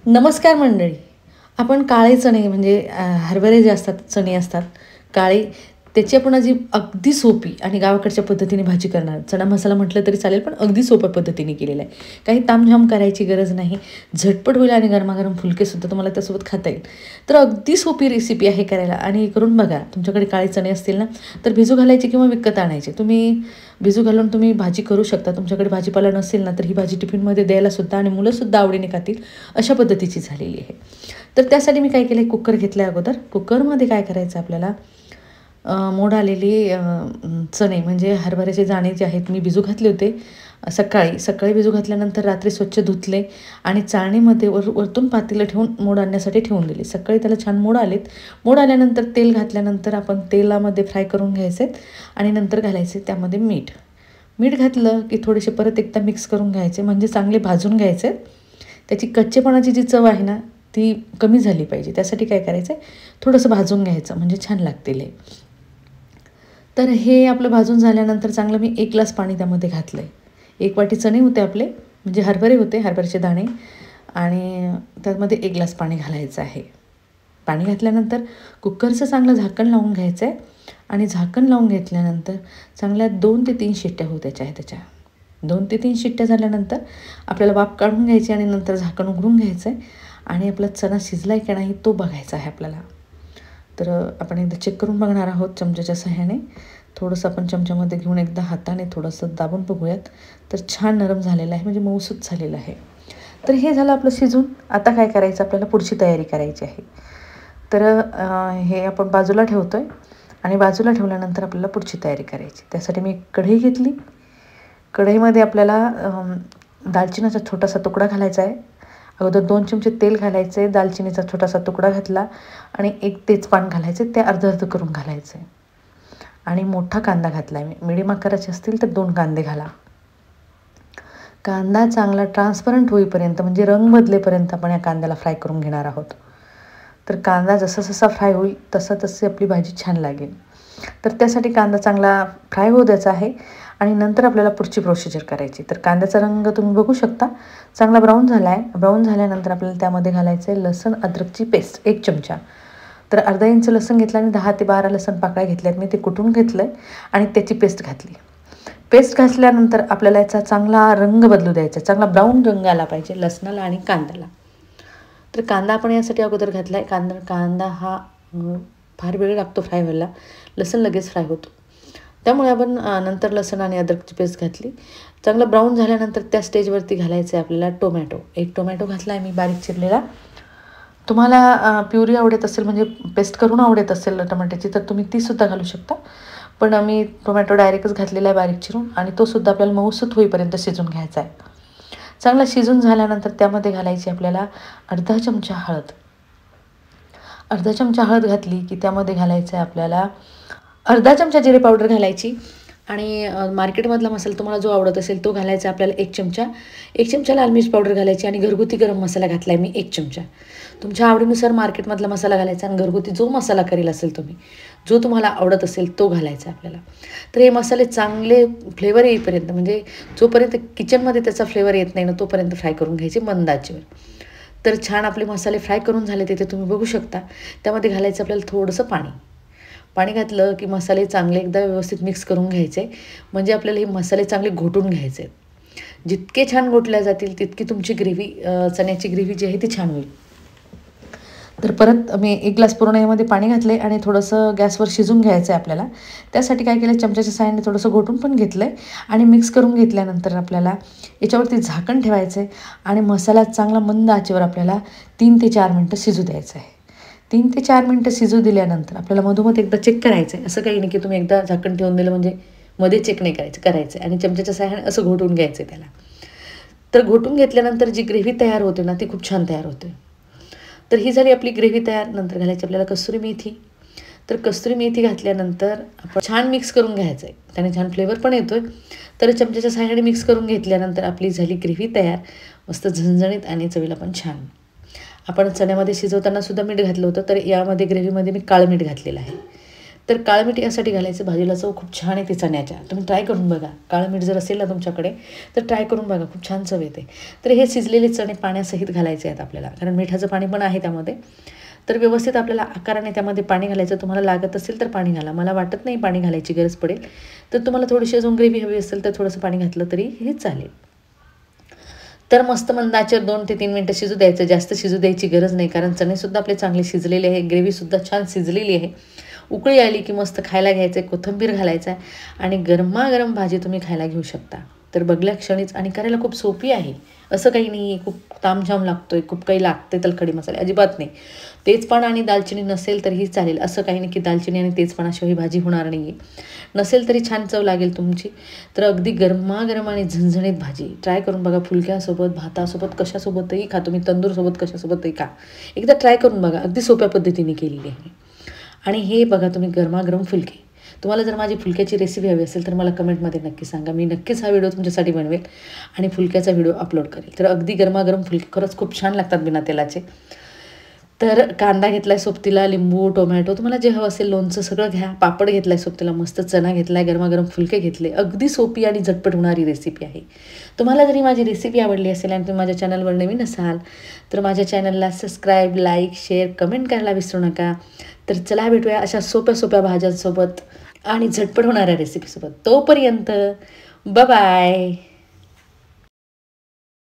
नमस्कार मंडळी. आपण काळे चणे म्हणजे हरभरे जे असतात, चणे असतात काळे, त्याची आपण अगदी सोपी आणि गावाकडच्या पद्धतीने भाजी करणार. चणा मसाला म्हटलं तरी चालेल, पण अगदी सोप्या पद्धतीने केलेला आहे. काही तामझाम करायची गरज नाही. झटपट होईल आणि गरमागरम फुलकेसुद्धा तुम्हाला त्यासोबत खाता येईल. तर अगदी सोपी रेसिपी आहे करायला आणि करून बघा. तुमच्याकडे काळे चणे असतील ना, तर भिजू घालायचे किंवा विकत आणायचे. तुम्ही भिजू घालून तुम्ही भाजी करू शकता. तुमच्याकडे भाजीपाला नसेल ना, तर ही भाजी टिफिनमध्ये द्यायलासुद्धा आणि मुलंसुद्धा आवडीने खातील अशा पद्धतीची झालेली आहे. तर त्यासाठी मी काय केलं आहे, कुकर घेतला आहे अगोदर. कुकरमध्ये काय करायचं आपल्याला, मोड आलेली चणे म्हणजे हरभऱ्याचे दाणे जे आहेत मी भिजू घातले होते सकाळी भिजू घातल्यानंतर रात्री स्वच्छ धुतले आणि चाळणीमध्ये वरतून पातेलं ठेवून मोड आणण्यासाठी ठेवून दिले. सकाळी त्याला छान मोड आलेत. मोड आल्यानंतर तेल घातल्यानंतर आपण तेलामध्ये फ्राय करून घ्यायचे आणि नंतर घालायचे त्यामध्ये मीठ घातलं की थोडेसे परत एकदा मिक्स करून घ्यायचे, म्हणजे चांगले भाजून घ्यायचे. त्याची कच्चेपणाची जी चव आहे ना, ती कमी झाली पाहिजे. त्यासाठी काय करायचं आहे, थोडंसं भाजून घ्यायचं म्हणजे छान लागतील हे. तर हे आपलं भाजून झाल्यानंतर चांगलं मी 1 ग्लास पाणी त्यामध्ये घातलं आहे. 1 वाटी चणे होते आपले, म्हणजे हरभरे होते, हरभऱ्याचे दाणे, आणि त्यामध्ये 1 ग्लास पाणी घालायचं आहे. पाणी घातल्यानंतर कुकरचं चांगलं झाकण लावून घ्यायचं आहे आणि झाकण लावून घेतल्यानंतर चांगल्या 2 ते 3 शिट्ट्या होऊ द्यायच्या आहे. त्याच्या 2 ते 3 शिट्ट्या झाल्यानंतर आपल्याला वाफ काढून घ्यायची आणि नंतर झाकण उघडून घ्यायचं आहे आणि आपला चणा शिजला आहे की नाही तो बघायचा आहे आपल्याला. तर आपण एकदा चेक करून बघणार आहोत चमच्याच्या सहाय्याने. थोडंसं आपण चमच्यामध्ये घेऊन एकदा हाताने थोडंसं दाबून बघूयात. तर छान नरम झालेलं आहे, म्हणजे मऊसूत झालेलं आहे. तर हे झालं आपलं शिजून. आता काय करायचं, आपल्याला पुढची तयारी करायची आहे. तर हे आपण बाजूला ठेवतो आहे आणि बाजूला ठेवल्यानंतर आपल्याला पुढची तयारी करायची. त्यासाठी मी कढई घेतली. कढईमध्ये आपल्याला दालचिनीचा छोटासा तुकडा घालायचा आहे. अगोदर 2 चमचे तेल घालायचे, दालचिनीचा छोटासा तुकडा घातला आणि 1 तेजपान घालायचे, ते अर्ध करून घालायचे आणि मोठा कांदा घातला आहे. मिडियम आकाराचे असतील तर 2 कांदे घाला. कांदा चांगला ट्रान्सपरंट होईपर्यंत, म्हणजे रंग बदलेपर्यंत आपण या कांद्याला फ्राय करून घेणार आहोत. तर कांदा जसा फ्राय होईल तशी आपली भाजी छान लागेल. तर त्यासाठी कांदा चांगला फ्राय होऊ द्यायचा आहे आणि नंतर आपल्याला पुढची प्रोसिजर करायची. तर कांद्याचा रंग तुम्ही बघू शकता चांगला ब्राऊन झाला आहे. ब्राऊन झाल्यानंतर आपल्याला त्यामध्ये घालायचं आहे लसूण अद्रकची पेस्ट 1 चमचा. तर अर्धा इंच लसूण घेतला आणि 10 ते 12 लसूण पाकळ्या घेतल्यात मी. ते कुटून घेतलं आहे आणि त्याची पेस्ट घातली. पेस्ट घातल्यानंतर आपल्याला याचा चांगला रंग बदलू द्यायचा. चांगला ब्राऊन रंग आला पाहिजे लसणाला आणि कांद्याला. तर कांदा आपण यासाठी अगोदर घातला आहे. कांदा हा फार वेळ लागतो फ्राय व्हायला, लसूण लगेच फ्राय होतो. त्यामुळे आपण नंतर लसूण आणि अद्रकची पेस्ट घातली. चांगलं ब्राऊन झाल्यानंतर त्या स्टेजवरती घालायचं आहे आपल्याला टोमॅटो. 1 टोमॅटो घातला आहे मी बारीक चिरलेला. तुम्हाला प्युरी आवडत असेल, म्हणजे पेस्ट करून आवडत असेल टमाट्याची, तर तुम्ही तीसुद्धा घालू शकता. पण आम्ही टोमॅटो डायरेक्टच घातलेला आहे बारीक चिरून आणि तोसुद्धा आपल्याला मऊसूत होईपर्यंत शिजून घ्यायचा आहे. चांगला शिजून झाल्यानंतर त्यामध्ये घालायची आपल्याला अर्धा चमचा हळद. अर्धा चमचा हळद घातली की त्यामध्ये घालायचं आहे आपल्याला अर्धा चमचा जिरे पावडर घालायची आणि मार्केटमधला मसाला तुम्हाला जो आवडत असेल तो घालायचा आपल्याला 1 चमचा. 1 चमचा लाल मिर्च पावडर घालायची आणि घरगुती गरम मसाला घातला आहे मी 1 चमचा. तुमच्या आवडीनुसार मार्केटमधला मसाला घालायचा आणि घरगुती जो मसाला करेल असेल तुम्ही, जो तुम्हाला आवडत असेल तो घालायचा आपल्याला. तर हे मसाले चांगले फ्लेवर येईपर्यंत, म्हणजे जोपर्यंत किचनमध्ये त्याचा फ्लेवर येत नाही ना तोपर्यंत फ्राय करून घ्यायचे मंद आचेवर. तर छान आपले मसाले फ्राय करून झाले तिथे तुम्ही बघू शकता. त्यामध्ये घालायचं आपल्याला थोडंसं पाणी घातलं की मसाले चांगले एकदा व्यवस्थित मिक्स करून घ्यायचे, म्हणजे आपल्याला हे मसाले चांगले घोटून घ्यायचे. जितके छान घोटल्या जातील तितकी तुमची ग्रेव्ही, चण्याची ग्रेव्ही जी आहे ती छान होईल. तर परत मी 1 ग्लास पूर्ण यामध्ये पाणी घातले आणि थोडंसं गॅसवर शिजून घ्यायचं आहे आपल्याला. त्यासाठी काय केलं, चमच्याच्या साहाय्याने थोडंसं घोटून पण घेतलं आहे आणि मिक्स करून घेतल्यानंतर आपल्याला याच्यावरती झाकण ठेवायचं आहे आणि मसाला चांगला मंद आचेवर आपल्याला 3 ते 4 मिनटं शिजू द्यायचं आहे. 3 ते 4 मिनटं शिजू दिल्यानंतर आपल्याला मधोमध एकदा चेक करायचं आहे. असं काही नाही की तुम्ही एकदा झाकण ठेवून दिलं म्हणजे मध्ये चेक नाही करायचं आणि चमच्याच्या साहाय्याने असं घोटून घ्यायचं आहे त्याला. तर घोटून घेतल्यानंतर जी ग्रेव्ही तयार होते ना ती खूप छान तयार होते. तर ही झाली आपली ग्रेव्ही तयार. नंतर घालायची आपल्याला कसुरी मेथी. तर कसुरी मेथी घातल्यानंतर आपण छान मिक्स करून घ्यायचं आहे, त्याने छान फ्लेवर पण येतो आहे. तर चमच्याच्या साहाय्याने मिक्स करून घेतल्यानंतर आपली झाली ग्रेव्ही तयार, मस्त झणझणीत आणि चवीला पण छान. आपण चण्यामध्ये शिजवताना सुद्धा मीठ घातलं होतं, तर यामध्ये ग्रेव्हीमध्ये मी काळं मीठ घातलेलं आहे. तर काळं मीठ यासाठी घालायचं, भाजीला चव खूप छान येते चण्याच्या. तुम्ही ट्राय करून बघा, काळं मीठ जर असेल ना तुमच्याकडे तर ट्राय करून बघा, खूप छान चव येते. तर हे शिजलेले चणे पाण्यासहित घालायचे आहेत आपल्याला, कारण मिठाचं पाणी पण आहे त्यामध्ये. तर व्यवस्थित आपल्याला आकाराने त्यामध्ये पाणी घालायचं. तुम्हाला लागत असेल तर पाणी घाला, मला वाटत नाही पाणी घालायची गरज पडेल. तर तुम्हाला थोडीशी अजून ग्रेव्ही हवी असेल तर थोडंसं पाणी घातलं तरी हे चालेल. तर मस्त मंद आचेवर 2 ते 3 मिनटं शिजू द्यायचं. जास्त शिजू द्यायची गरज नाही, कारण चणेसुद्धा आपले चांगले शिजलेले आहे, ग्रेव्हीसुद्धा छान शिजलेली आहे. उकळी आली की मस्त खायला घ्यायचं आहे, कोथिंबीर घालायचं आहे आणि गरमागरम भाजी तुम्ही खायला घेऊ शकता. तर बघल्या क्षणीच, आणि करायला खूप सोपी आहे, असं काही नाही आहे खूप तामझाम लागतोय, खूप काही लागते तर खडे मसाले अजिबात नाही. तेजपान आणि दालचिनी नसेल तरीही चालेल, असं काही नाही की दालचिनी आणि तेजपानाशिवाय ही भाजी होणार नाही आहे. नसेल तरी छान चव लागेल तुमची. तर अगदी गरमागरम आणि झणझणीत भाजी ट्राय करून बघा. फुलक्यासोबत, भातासोबत, कशासोबतही खा तुम्ही, तंदूरसोबत कशासोबतही खा. एकदा ट्राय करून बघा, अगदी सोप्या पद्धतीने केलेली आहे. आणि हे बघा तुम्ही गरमागरम फुलके. तुम्हाला जर माझी फुलक्याची रेसिपी हवी असेल तर मला कमेंटमध्ये नक्की सांगा, मी नक्कीच हा व्हिडिओ तुमच्यासाठी बनवेल आणि फुलक्याचा व्हिडिओ अपलोड करेल. तर अगदी गरमागरम फुलके खरंच खूप छान लागतात बिना तेलाचे. तर कांदा घेतलाय सोबतीला, लिंबू, टोमॅटो, तुम्हाला जे हवं असेल, लोणचं सगळं घ्या. पापड घेतलाय सोबतीला, मस्त चणा घेतलाय, गरमागरम फुलके घेतले. अगदी सोपी आणि झटपट होणारी रेसिपी आहे. तुम्हाला जरी माझी रेसिपी आवडली असेल आणि तुम्ही माझ्या चॅनलवर नवीन असाल तर माझ्या चॅनलला सबस्क्राईब, लाईक, शेअर, कमेंट करायला विसरू नका. तर चला भेटूया अशा सोप्या सोप्या भाज्यांसोबत आणि झटपट होणाऱ्या रेसिपीसोबत. तोपर्यंत बाय.